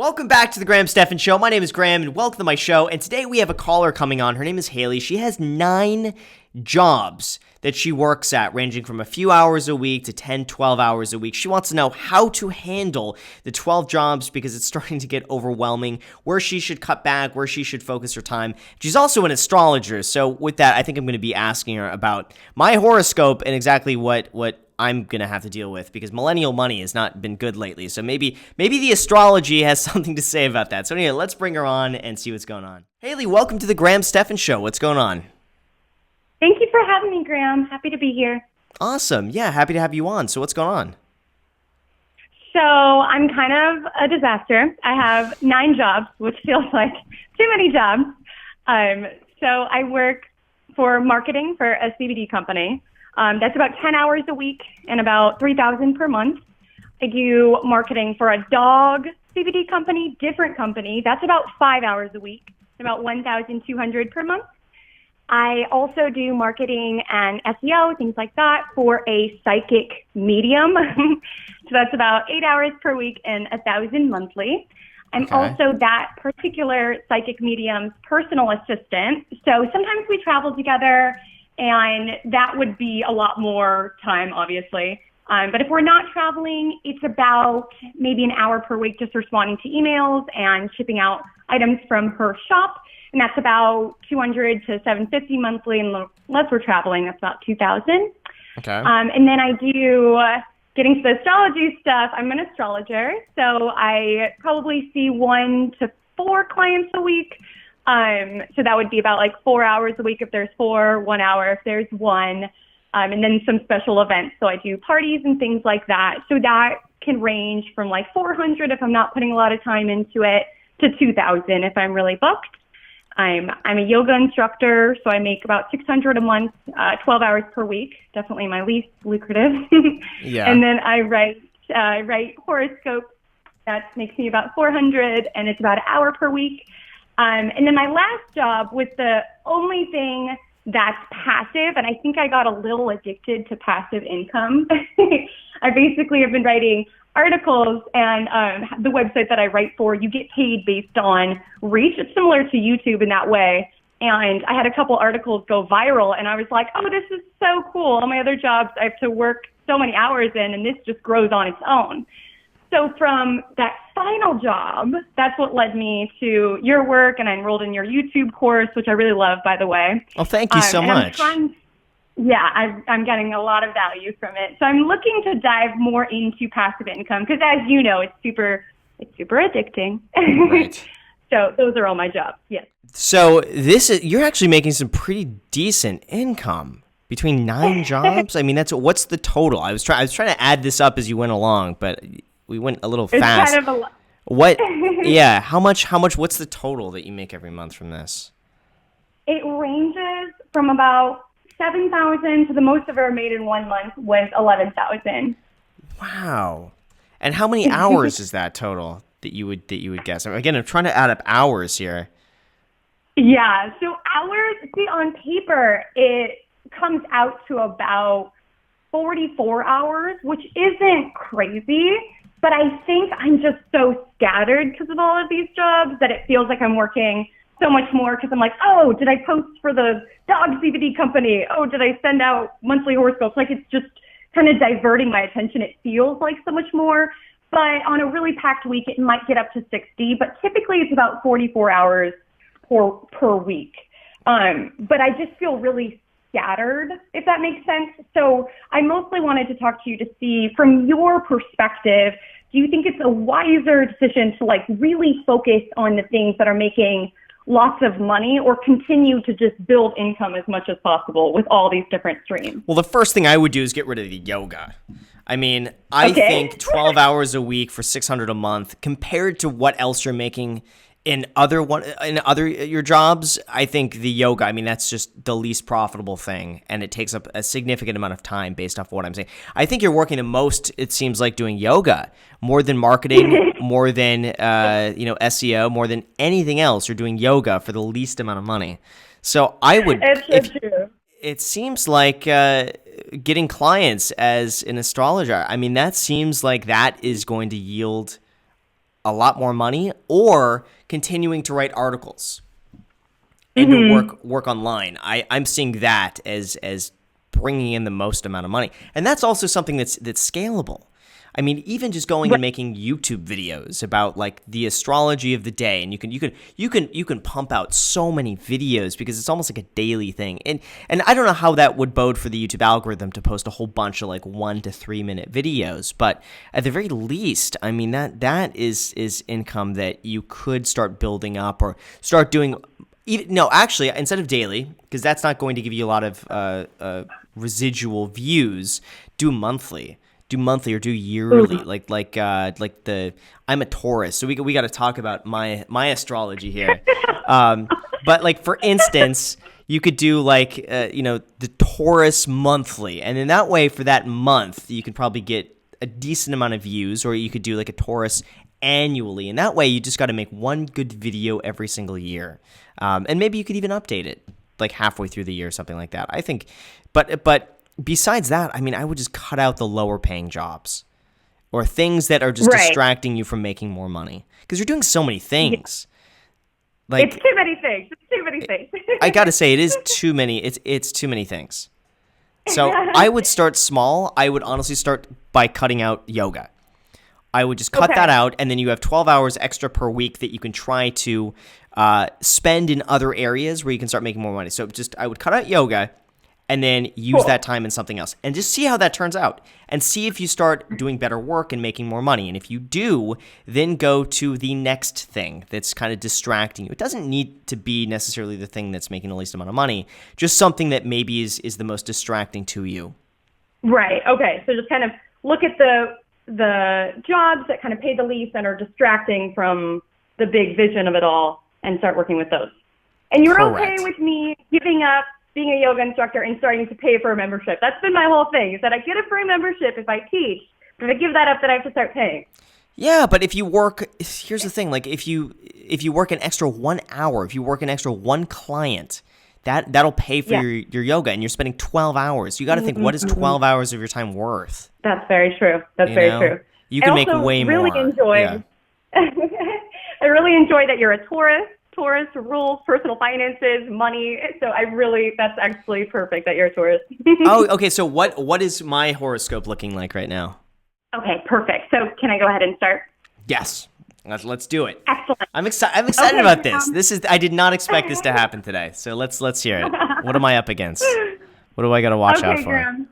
Welcome back to the Stephan Show. My name is Graham, and welcome to my show. And today we have a caller coming on. Her name is Haley. She has 9 jobs that she works at, ranging from a few hours a week to 10, 12 hours a week. She wants to know how to handle the 12 jobs because it's starting to get overwhelming, where she should cut back, where she should focus her time. She's also an astrologer. So with that, I think I'm going to be asking her about my horoscope and exactly what I'm going to have to deal with, because millennial money has not been good lately. So maybe the astrology has something to say about that. So anyway, let's bring her on and see what's going on. Haley, welcome to the Stephan Show. What's going on? Thank you for having me, Graham. Happy to be here. Awesome. Yeah, happy to have you on. So what's going on? So I'm kind of a disaster. I have 9 jobs, which feels like too many jobs. So I work for marketing for a CBD company. That's about 10 hours a week and about $3,000 per month. I do marketing for a dog CBD company, different company. That's about 5 hours a week, about $1,200 per month. I also do marketing and SEO, things like that, for a psychic medium. So that's about 8 hours per week and $1,000 monthly. I'm also that particular psychic medium's personal assistant. So sometimes we travel together, and that would be a lot more time, obviously. But if we're not traveling, it's about maybe an hour per week just responding to emails and shipping out items from her shop. And that's about $200 to $750 monthly. Unless we're traveling, that's about $2,000. Okay. And then I do, getting to the astrology stuff, I'm an astrologer. So I probably see 1 to 4 clients a week. So that would be about like 4 hours a week if there's 4, 1 hour if there's 1, and then some special events. So I do parties and things like that. So that can range from like 400 if I'm not putting a lot of time into it to 2,000 if I'm really booked. I'm a yoga instructor, so I make about $600 a month, 12 hours per week. Definitely my least lucrative. Yeah. And then I write horoscopes. That makes me about $400, and it's about an hour per week. And then my last job was the only thing that's passive, and I think I got a little addicted to passive income. I basically have been writing articles, and the website that I write for, you get paid based on reach. It's similar to YouTube in that way. And I had a couple articles go viral, and I was like, oh, this is so cool. All my other jobs, I have to work so many hours in, and this just grows on its own. So from that final job, that's what led me to your work, and I enrolled in your YouTube course, which I really love, by the way. Oh, thank you so much. I'm getting a lot of value from it. So I'm looking to dive more into passive income because, as you know, it's super addicting. Right. So those are all my jobs. Yes. So you're actually making some pretty decent income between 9 jobs. I mean, what's the total? I was trying to add this up as you went along, but we went a little fast. It's kind of a lot. What? Yeah. How much? What's the total that you make every month from this? It ranges from about 7,000 to the most I've ever made in 1 month was 11,000. Wow. And how many hours is that total that you would guess? Again, I'm trying to add up hours here. Yeah. So hours, see, on paper, it comes out to about 44 hours, which isn't crazy. But I think I'm just so scattered because of all of these jobs that it feels like I'm working so much more because I'm like, oh, did I post for the dog CBD company? Oh, did I send out monthly horoscopes? Like, it's just kind of diverting my attention. It feels like so much more. But on a really packed week, it might get up to 60. But typically it's about 44 hours per week. But I just feel really scattered, if that makes sense. So I mostly wanted to talk to you to see, from your perspective, do you think it's a wiser decision to like really focus on the things that are making lots of money, or continue to just build income as much as possible with all these different streams? Well, the first thing I would do is get rid of the yoga. I mean, I think 12 hours a week for $600 a month compared to what else you're making in other your jobs, I think the yoga, I mean, that's just the least profitable thing, and it takes up a significant amount of time based off of what I'm saying. I think you're working the most, it seems like, doing yoga, more than marketing, more than SEO, more than anything else. You're doing yoga for the least amount of money. So I would, True. It seems like getting clients as an astrologer, I mean, that seems like that is going to yield a lot more money, or continuing to write articles and to work online. I'm seeing that as bringing in the most amount of money, and that's also something that's scalable. I mean, even just going and making YouTube videos about like the astrology of the day, and you can pump out so many videos because it's almost like a daily thing. And I don't know how that would bode for the YouTube algorithm to post a whole bunch of like 1 to 3 minute videos, but at the very least, I mean that is income that you could start building up or start doing. No, actually, instead of daily, because that's not going to give you a lot of residual views, do monthly. Do monthly or do yearly, like the I'm a Taurus, so we got to talk about my astrology here. But like for instance, you could do like the Taurus monthly, and in that way for that month you could probably get a decent amount of views, or you could do like a Taurus annually, and that way you just got to make one good video every single year, and maybe you could even update it like halfway through the year or something like that. I think, but. Besides that, I mean, I would just cut out the lower paying jobs or things that are just distracting you from making more money, because you're doing so many things. Yeah. Like, it's too many things. It's too many things. I got to say, it is too many. It's too many things. So I would start small. I would honestly start by cutting out yoga. I would just cut that out, and then you have 12 hours extra per week that you can try to spend in other areas where you can start making more money. So I would cut out yoga, and then use that time in something else, and just see how that turns out, and see if you start doing better work and making more money. And if you do, then go to the next thing that's kind of distracting you. It doesn't need to be necessarily the thing that's making the least amount of money, just something that maybe is the most distracting to you. Right. Okay. So just kind of look at the jobs that kind of pay the least and are distracting from the big vision of it all, and start working with those. And you're okay with me giving up being a yoga instructor and starting to pay for a membership? That's been my whole thing, is that I get a free membership if I teach, but if I give that up, then I have to start paying. Yeah, but if you work, here's the thing, like if you work an extra 1 hour, if you work an extra one client, that'll pay for your yoga, and you're spending 12 hours. You got to think, what is 12 hours of your time worth? That's very true. That's very true. You can make way more. I really enjoy that you're a Taurus. Taurus rules personal finances, money. So that's actually perfect that you're a Taurus. Oh, okay. So what is my horoscope looking like right now? Okay, perfect. So can I go ahead and start? Yes. Let's do it. Excellent. I'm excited about this. I did not expect this to happen today. So let's hear it. What am I up against? What do I got to watch out for? Graham.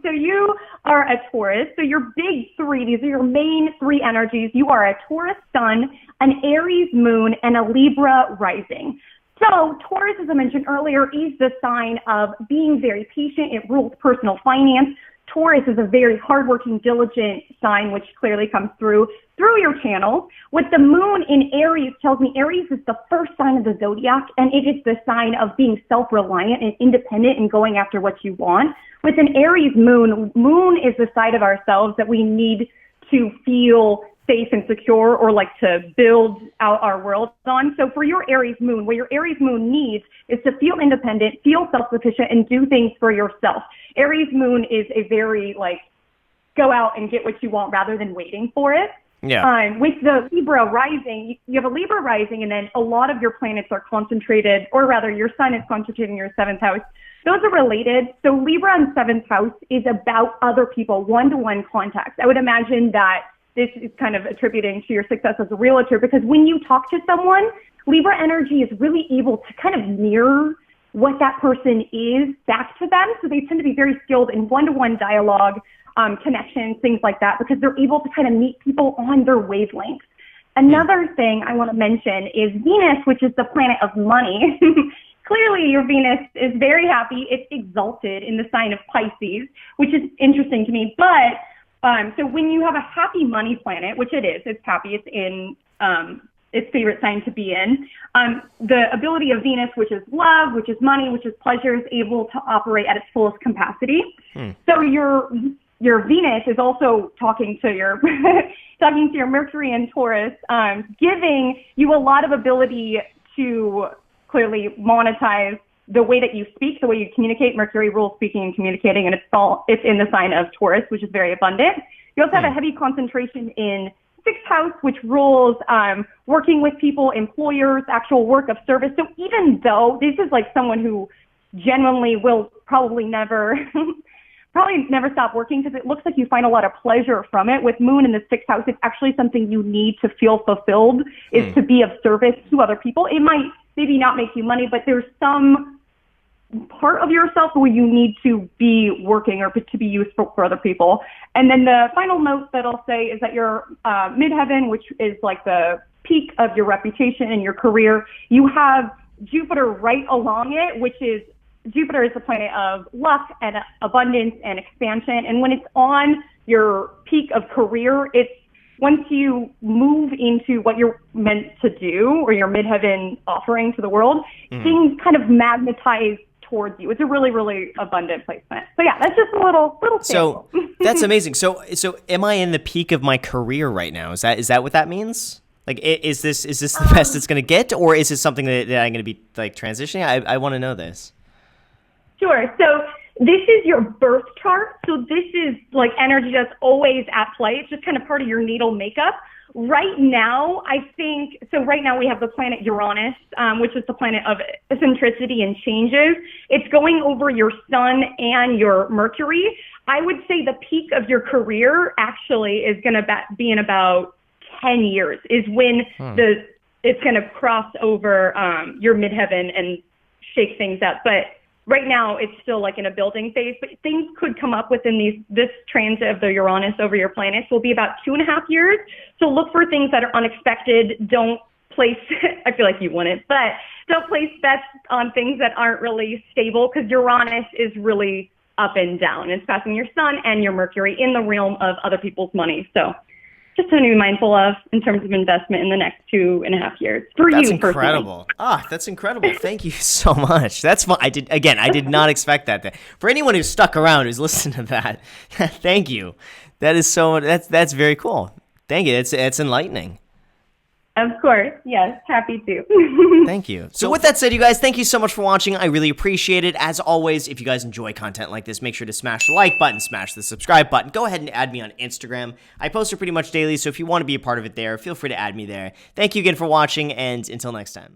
So you are a Taurus. So your big three, these are your main three energies. You are a Taurus sun, an Aries moon, and a Libra rising. So Taurus, as I mentioned earlier, is the sign of being very patient. It rules personal finance. Taurus is a very hardworking, diligent sign, which clearly comes through your channel. With the moon in Aries tells me Aries is the first sign of the zodiac, and it is the sign of being self-reliant and independent and going after what you want. With an Aries moon is the side of ourselves that we need to feel safe and secure, or like to build out our world on. So for your Aries moon, what your Aries moon needs is to feel independent, feel self-sufficient, and do things for yourself. Aries moon is a very go out and get what you want rather than waiting for it. Yeah. With the Libra rising, you have a Libra rising, and then a lot of your planets are concentrated, or rather your sun is concentrated in your 7th house. Those are related. So Libra in 7th house is about other people, one-to-one contacts. I would imagine that this is kind of attributing to your success as a realtor, because when you talk to someone, Libra energy is really able to kind of mirror what that person is back to them. So they tend to be very skilled in one-to-one dialogue, connections, things like that, because they're able to kind of meet people on their wavelength. Another thing I want to mention is Venus, which is the planet of money. Clearly, your Venus is very happy. It's exalted in the sign of Pisces, which is interesting to me. But so when you have a happy money planet, which it's happy, it's in its favorite sign to be in, the ability of Venus, which is love, which is money, which is pleasure, is able to operate at its fullest capacity. So your Venus is also talking to your Mercury and Taurus, giving you a lot of ability to clearly monetize the way that you speak, the way you communicate. Mercury rules speaking and communicating, and it's in the sign of Taurus, which is very abundant. You also have a heavy concentration in sixth house, which rules working with people, employers, actual work of service. So even though this is like someone who genuinely will probably never stop working, because it looks like you find a lot of pleasure from it. With Moon in the sixth house, it's actually something you need to feel fulfilled, is to be of service to other people. It might maybe not make you money, but there's some part of yourself where you need to be working or to be useful for other people. And then the final note that I'll say is that your midheaven, which is like the peak of your reputation and your career, you have Jupiter right along it, which is Jupiter is the planet of luck and abundance and expansion. And when it's on your peak of career, it's once you move into what you're meant to do or your midheaven offering to the world, things kind of magnetize towards you. It's a really, really abundant placement. So yeah, that's just a little sample. So that's amazing. So am I in the peak of my career right now? Is that what that means? Like, is this the best it's going to get, or is it something that I'm going to be like transitioning? I want to know this. Sure. So this is your birth chart. So this is like energy that's always at play. It's just kind of part of your natal makeup. Right now, right now we have the planet Uranus, which is the planet of eccentricity and changes. It's going over your sun and your Mercury. I would say the peak of your career actually is going to be in about 10 years is when it's going to cross over your midheaven and shake things up. But right now, it's still like in a building phase, but things could come up within this transit of the Uranus over your planets will be about 2.5 years. So look for things that are unexpected. Don't place, I feel like you wouldn't, but don't place bets on things that aren't really stable, because Uranus is really up and down. It's passing your sun and your Mercury in the realm of other people's money. So just something to be mindful of in terms of investment in the next 2.5 years for you. That's incredible. Personally. That's incredible. Thank you so much. That's fun. I did not expect that. For anyone who's stuck around, who's listened to that, thank you. That is that's very cool. Thank you. It's enlightening. Of course. Yes. Happy to. Thank you. So with that said, you guys, thank you so much for watching. I really appreciate it. As always, if you guys enjoy content like this, make sure to smash the like button, smash the subscribe button. Go ahead and add me on Instagram. I post it pretty much daily, so if you want to be a part of it there, feel free to add me there. Thank you again for watching, and until next time.